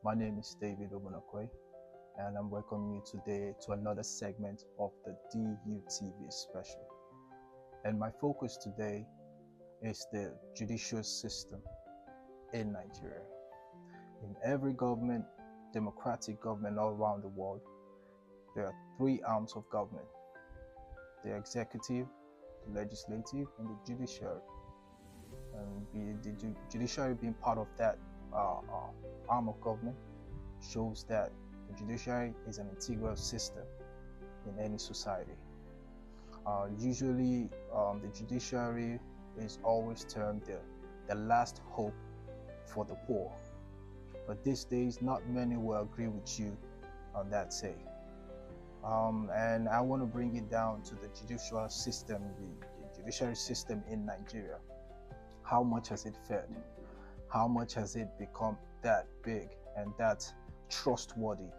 My name is David Ogunakwe, and I'm welcoming you today to another segment of the DUTV special. And my focus today is the judicial system in Nigeria. In every government, democratic government all around the world, there are three arms of government: the executive, the legislative, and the judiciary. And the judiciary being part of that arm of government shows that the judiciary is an integral system in any society. Usually, the judiciary is always termed the last hope for the poor. But these days, not many will agree with you on that say. And I want to bring it down to the judicial system, the judiciary system in Nigeria. How much has it fed? How much has it become that big and that trustworthy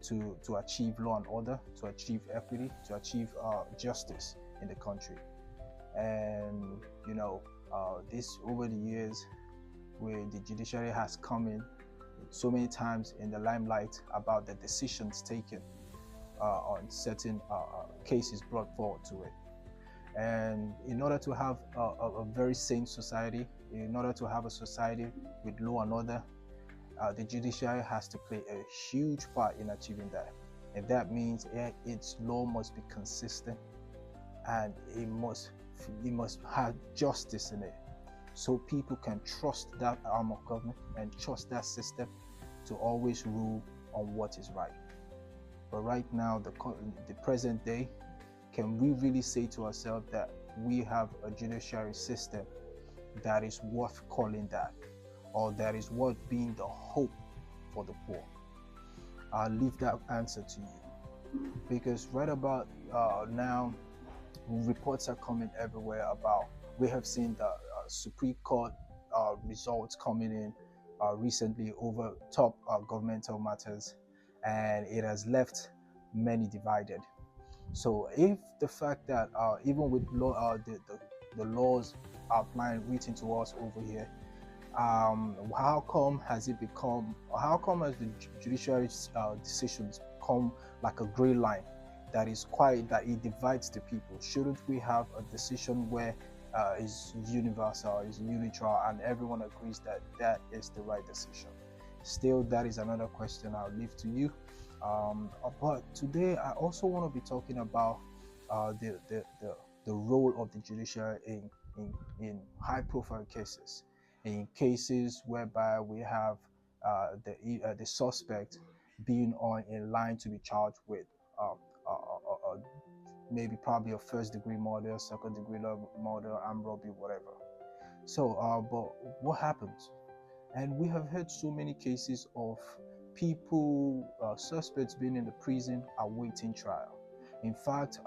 to achieve law and order, to achieve equity, to achieve justice in the country? And this over the years, where the judiciary has come in so many times in the limelight about the decisions taken on certain cases brought forward to it. And in order to have a very sane society, in order to have a society with law and order, the judiciary has to play a huge part in achieving that. And that means its law must be consistent, and it must have justice in it, so people can trust that arm of government and trust that system to always rule on what is right. But right now, the present day, can we really say to ourselves that we have a judiciary system that is worth calling that, or that is worth being the hope for the poor? I'll leave that answer to you, because right about now, reports are coming everywhere about, we have seen the Supreme Court results coming in recently over top governmental matters, and it has left many divided. So if the fact that even with law, the laws outlined written to us over here, how come has the judiciary's decisions come like a gray line that it divides the people? Shouldn't we have a decision where is universal, is neutral, and everyone agrees that that is the right decision? Still, that is another question I'll leave to you. But today, I also want to be talking about the role of the judiciary in high-profile cases, in cases whereby we have the suspect being in line to be charged with maybe probably a first-degree murder, second-degree murder, armed robbery, whatever. So, but what happens? And we have heard so many cases of people, suspects being in the prison awaiting trial. In fact,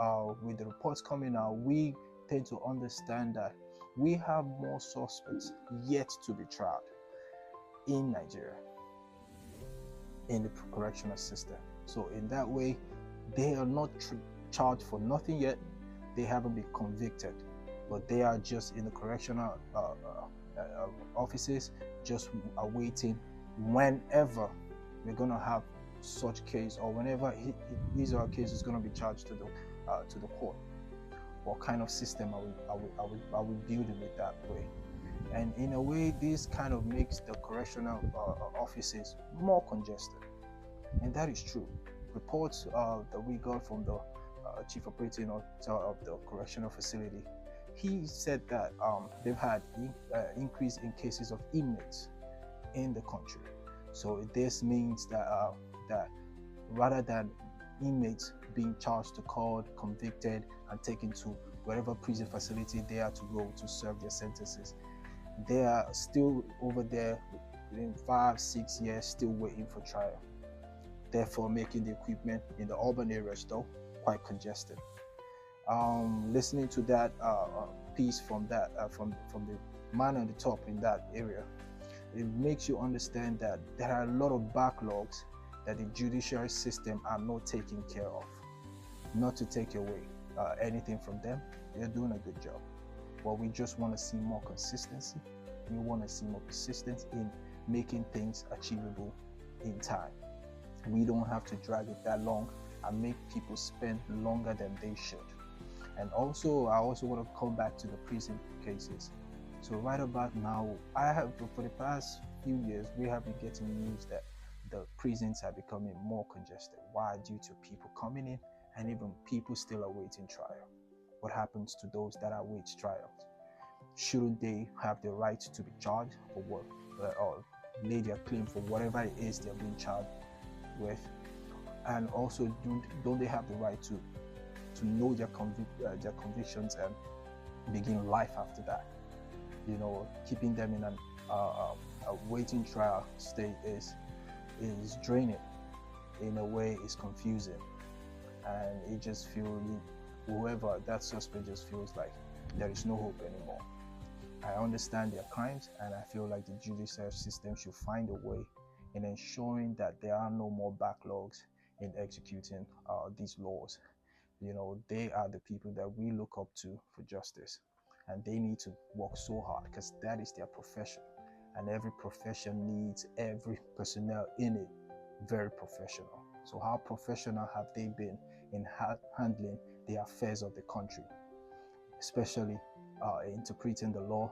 with the reports coming out, we tend to understand that we have more suspects yet to be tried in Nigeria, in the correctional system. So in that way, they are not charged for nothing yet. They haven't been convicted, but they are just in the correctional offices, just awaiting whenever we're going to have such case, or whenever his or her case is going to be charged to the court. What kind of system are we building it that way? And in a way, this kind of makes the correctional offices more congested, and that is true. Reports that we got from the chief operating officer of the correctional facility, he said that they've had increase in cases of inmates in the country. So this means that that rather than inmates being charged to court, convicted, and taken to wherever prison facility they are to go to serve their sentences, they are still over there within 5-6 years, still waiting for trial. Therefore, making the equipment in the urban areas though quite congested. Listening to that piece from the man on the top in that area, it makes you understand that there are a lot of backlogs that the judiciary system are not taking care of. Not to take away anything from them, they're doing a good job. But we just want to see more consistency. We want to see more persistence in making things achievable in time. We don't have to drag it that long and make people spend longer than they should. And also, I also want to come back to the prison cases. So right about now, for the past few years, we have been getting news that the prisons are becoming more congested. Why? Due to people coming in and even people still awaiting trial. What happens to those that await trials? Shouldn't they have the right to be charged for what, or lay their claim for whatever it is they're being charged with? And also, don't they have the right to know their convictions and begin life after that? Keeping them in a waiting trial state is draining. In a way, it's confusing, and it just feels whoever that suspect just feels like there is no hope anymore. I understand their crimes, and I feel like the judicial system should find a way in ensuring that there are no more backlogs in executing these laws. They are the people that we look up to for justice, and they need to work so hard because that is their profession, and every profession needs every personnel in it very professional. So how professional have they been in handling the affairs of the country, especially interpreting the law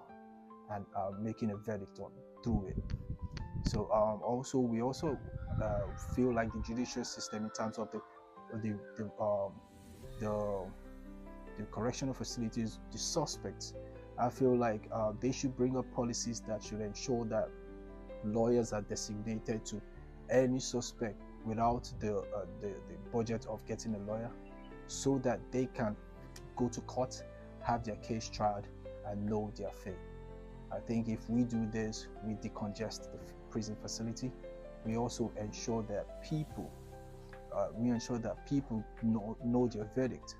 and making a verdict through it? So we also feel like the judicial system, in terms of the correctional facilities, the suspects, I feel like they should bring up policies that should ensure that lawyers are designated to any suspect without the budget of getting a lawyer, so that they can go to court, have their case tried, and know their fate. I think if we do this, we decongest the prison facility. We also ensure that people know their verdict,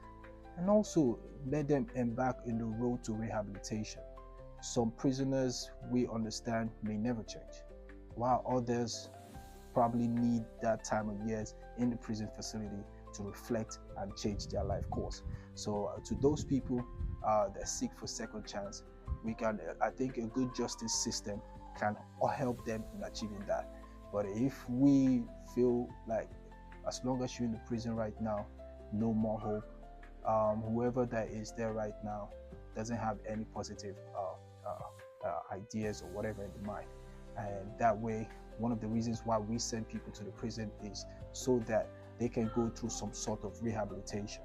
and also let them embark in the road to rehabilitation. Some prisoners, we understand, may never change, while others probably need that time of years in the prison facility to reflect and change their life course. So to those people that seek for second chance, I think a good justice system can help them in achieving that. But if we feel like as long as you're in the prison right now, no more hope, whoever that is there right now doesn't have any positive ideas or whatever in the mind, and that way, one of the reasons why we send people to the prison is so that they can go through some sort of rehabilitation,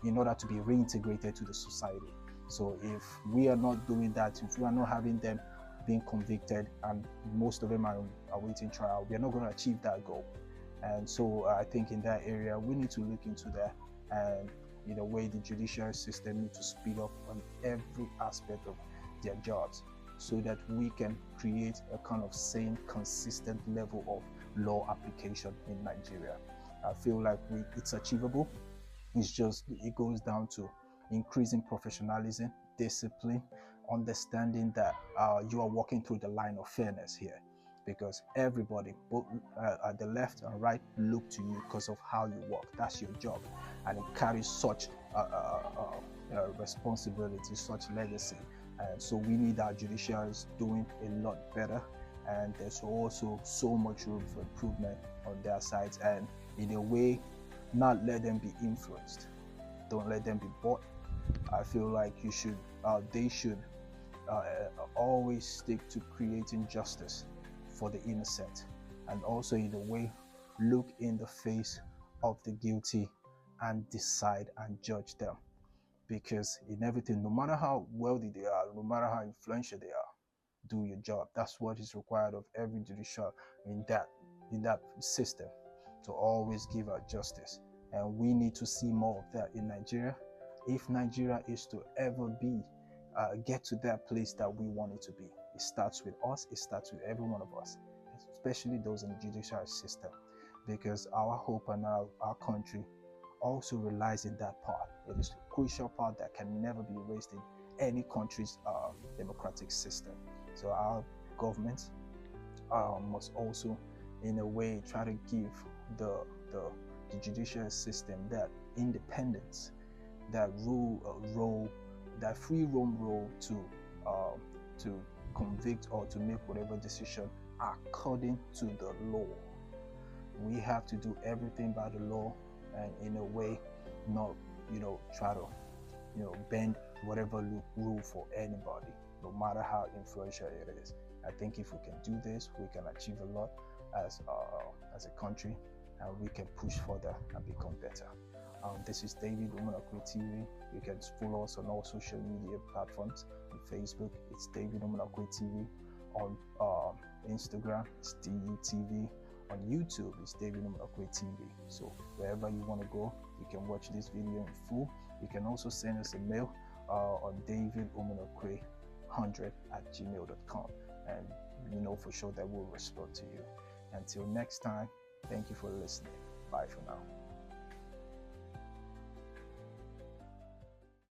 in order to be reintegrated to the society. So if we are not doing that, if we are not having them being convicted and most of them are awaiting trial, we are not going to achieve that goal. And so I think in that area, we need to look into that, and in a way, the judicial system needs to speed up on every aspect of their jobs, so that we can create a kind of same, consistent level of law application in Nigeria. I feel like it's achievable. It goes down to increasing professionalism, discipline, understanding that you are walking through the line of fairness here, because everybody, both at the left and right, look to you because of how you work. That's your job, and it carries such responsibility, such legacy. And so we need our judiciaries doing a lot better, and there's also so much room for improvement on their sides, and in a way, not let them be influenced. Don't let them be bought. I feel like they should always stick to creating justice for the innocent, and also in a way, look in the face of the guilty and decide and judge them. Because in everything, no matter how wealthy they are, no matter how influential they are, do your job. That's what is required of every judicial in that system, to always give out justice. And we need to see more of that in Nigeria. If Nigeria is to ever get to that place that we want it to be, it starts with us. It starts with every one of us, especially those in the judicial system, because our hope and our country also relies in that part. It is a crucial part that can never be erased in any country's democratic system. So our government must also, in a way, try to give the judicial system that independence, that that free roam role to convict or to make whatever decision according to the law. We have to do everything by the law, and in a way, not try to bend whatever rule for anybody, no matter how influential it is. I think if we can do this, we can achieve a lot as a country, and we can push further and become better. This is David Umunakwe TV. You can follow us on all social media platforms. On Facebook, it's David Umunakwe TV. On Instagram, it's DUTV. On YouTube, it's David Umunakwe TV. So wherever you want to go, you can watch this video in full. You can also send us a mail on davidumunakwe100@gmail.com, and you know for sure that we'll respond to you. Until next time, thank you for listening. Bye for now.